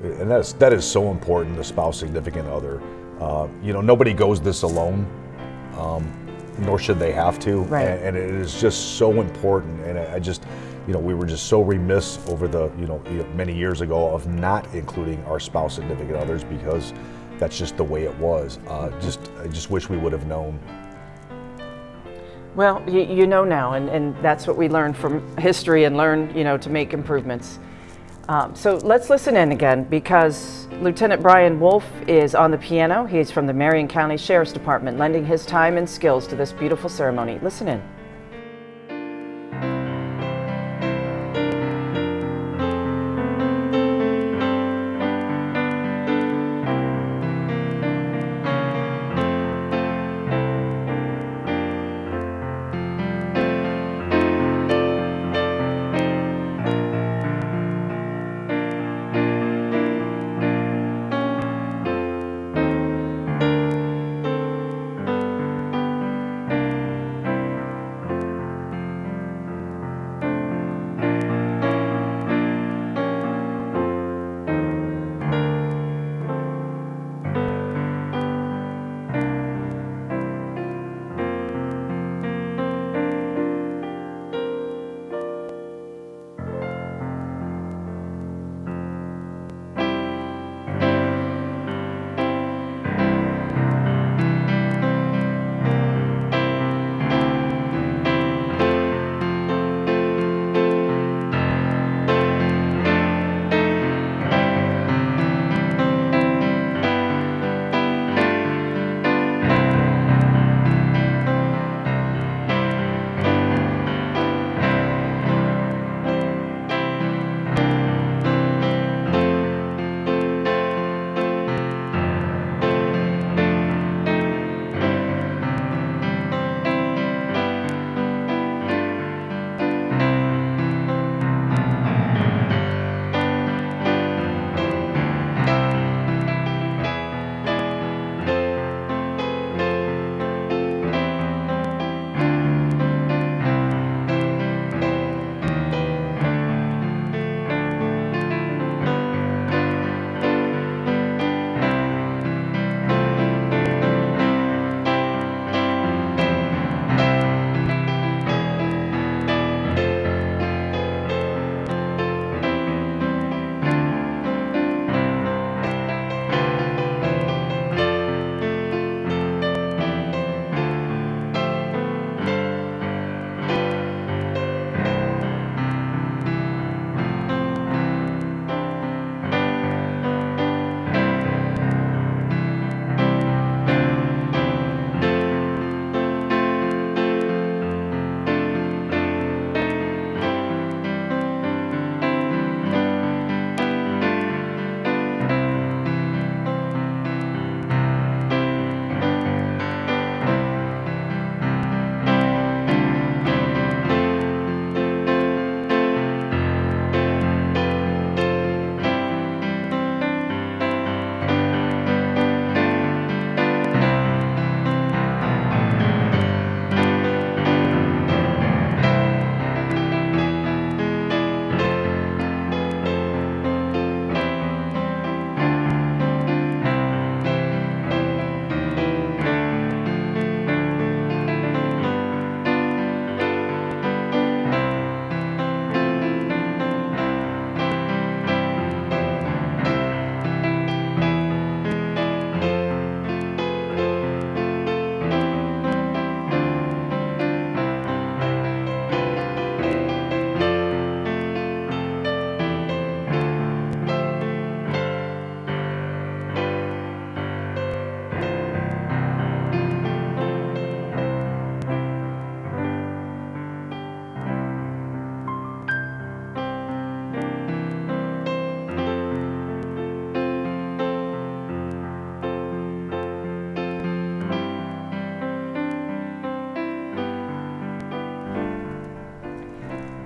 And that is so important, the spouse, significant other. Nobody goes this alone, nor should they have to. Right. And it is just so important. And I just, we were just so remiss over the, many years ago of not including our spouse, significant others, because that's just the way it was. I just wish we would have known. Well, you know now, and that's what we learned from history and learn, to make improvements. So let's listen in again, because Lieutenant Brian Wolf is on the piano. He's from the Marion County Sheriff's Department, lending his time and skills to this beautiful ceremony. Listen in.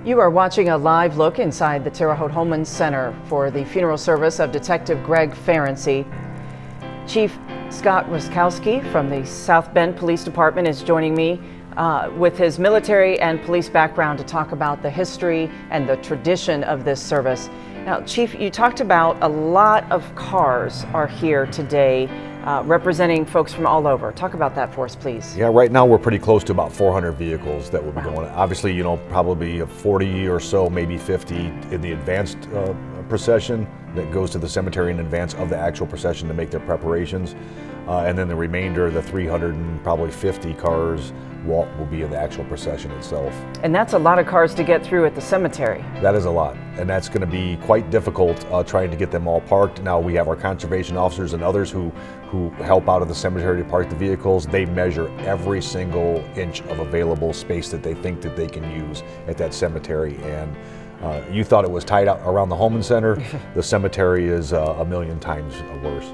You are watching a live look inside the Terre Haute Homeland Center for the funeral service of Detective Greg Ferency. Chief Scott Ruskowski from the South Bend Police Department is joining me with his military and police background to talk about the history and the tradition of this service. Now, Chief, you talked about a lot of cars are here today representing folks from all over. Talk about that for us, please. Yeah, right now we're pretty close to about 400 vehicles that will be going. Obviously, you know, probably 40 or so, maybe 50 in the advanced procession that goes to the cemetery in advance of the actual procession to make their preparations. And then the remainder, the 350 cars, will be in the actual procession itself. And that's a lot of cars to get through at the cemetery. That is a lot, and that's going to be quite difficult trying to get them all parked. Now we have our conservation officers and others who help out of the cemetery to park the vehicles. They measure every single inch of available space that they think that they can use at that cemetery. And you thought it was tight out around the Holman Center. The cemetery is a million times worse.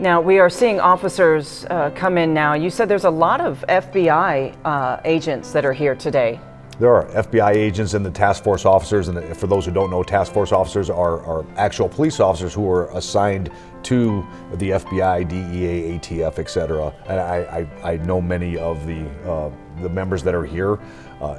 Now, we are seeing officers come in now. You said there's a lot of FBI agents that are here today. There are FBI agents and the task force officers, and for those who don't know, task force officers are actual police officers who are assigned to the FBI, DEA, ATF, etc. And I know many of the members that are here,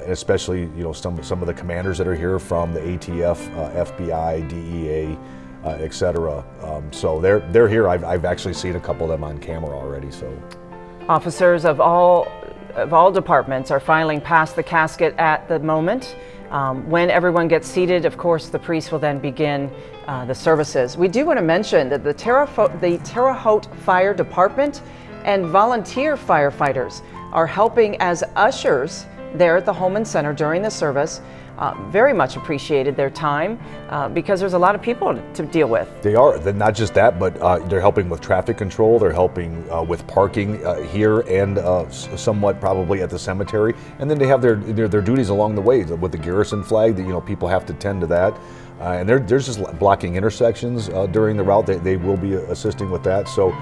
especially some of the commanders that are here from the ATF, FBI, DEA, etc. So they're here. I've actually seen a couple of them on camera already. So officers of all departments are filing past the casket at the moment. When everyone gets seated, of course, the priest will then begin the services. We do want to mention that the Terre Haute Fire Department and volunteer firefighters are helping as ushers there at the Holman Center during the service. Very much appreciated their time because there's a lot of people to deal with. They are. Then not just that, but they're helping with traffic control. They're helping with parking here and somewhat probably at the cemetery. And then they have their duties along the way with the garrison flag. That people have to tend to that. And they're just blocking intersections during the route. They will be assisting with that. So,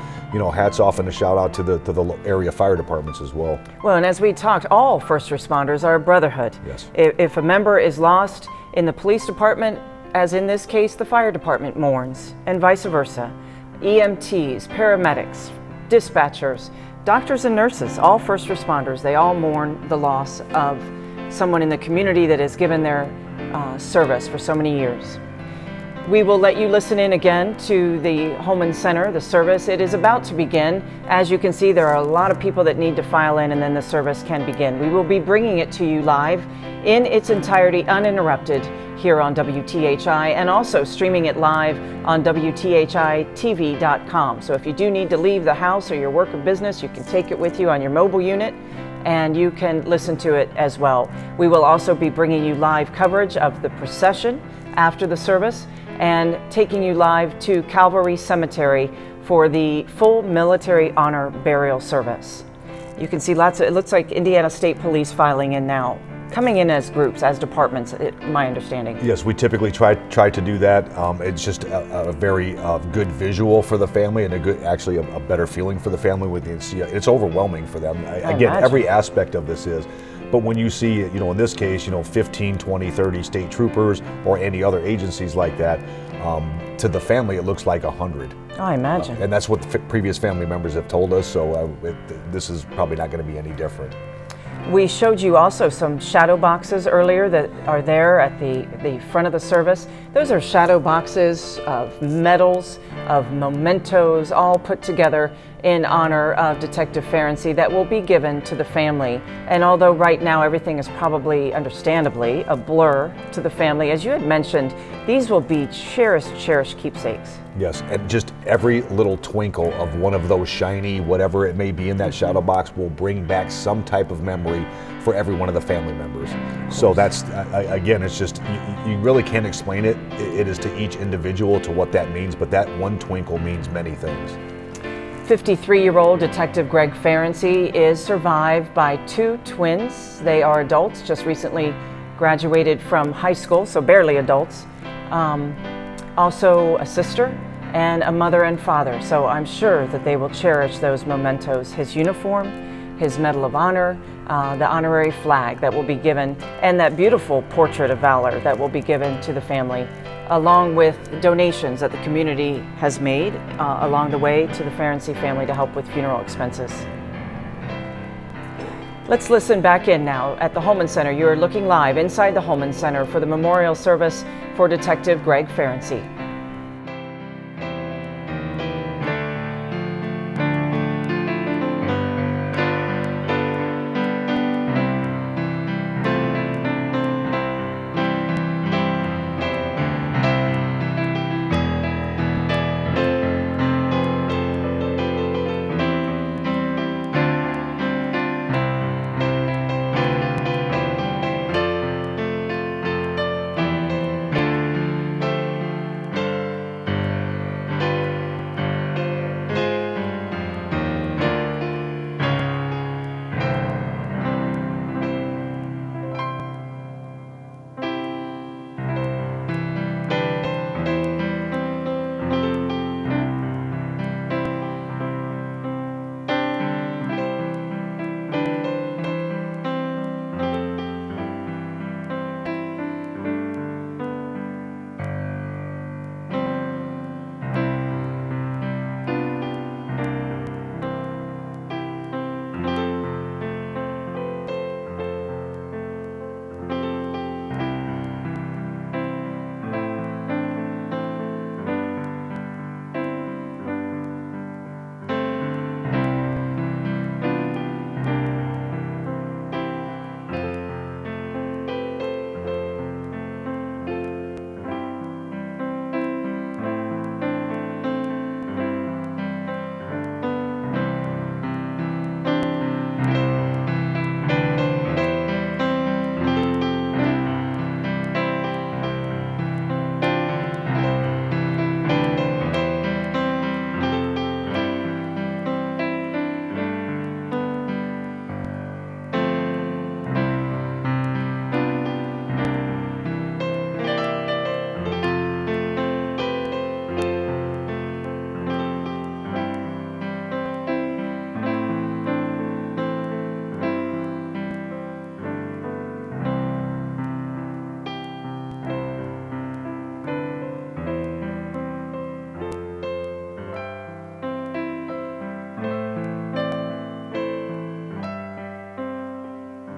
hats off and a shout out to the area fire departments as well. Well, and as we talked, all first responders are a brotherhood. Yes. If a member is lost in the police department, as in this case, the fire department mourns, and vice versa. EMTs, paramedics, dispatchers, doctors and nurses, all first responders, they all mourn the loss of someone in the community that has given their service for so many years. We will let you listen in again to the Holman Center, the service. It is about to begin. As you can see, there are a lot of people that need to file in and then the service can begin. We will be bringing it to you live in its entirety, uninterrupted, here on WTHI, and also streaming it live on WTHI-TV.com. So if you do need to leave the house or your work or business, you can take it with you on your mobile unit and you can listen to it as well. We will also be bringing you live coverage of the procession after the service and taking you live to Calvary Cemetery for the full military honor burial service. You can see it looks like Indiana State Police filing in now, coming in as groups, as departments, my understanding. Yes, we typically try to do that. It's just a very good visual for the family and actually a better feeling for the family. It's overwhelming for them. Again, every aspect of this is. But when you see, in this case, 15, 20, 30 state troopers or any other agencies like that, to the family it looks like 100. Oh, I imagine. And that's what the previous family members have told us, so this is probably not going to be any different. We showed you also some shadow boxes earlier that are there at the front of the service. Those are shadow boxes of medals, of mementos, all put together in honor of Detective Ferency that will be given to the family. And although right now everything is probably, understandably, a blur to the family, as you had mentioned, these will be cherished keepsakes. Yes, and just every little twinkle of one of those shiny, whatever it may be in that shadow box will bring back some type of memory for every one of the family members. So that's, again, it's just, you really can't explain it. It is to each individual to what that means, but that one twinkle means many things. 53-year-old Detective Greg Ferency is survived by two twins. They are adults, just recently graduated from high school, so barely adults. Also a sister and a mother and father. So I'm sure that they will cherish those mementos, his uniform, his Medal of Honor, the honorary flag that will be given, and that beautiful portrait of valor that will be given to the family, along with donations that the community has made along the way to the Ferency family to help with funeral expenses. Let's listen back in now at the Holman Center. You are looking live inside the Holman Center for the memorial service for Detective Greg Ferency.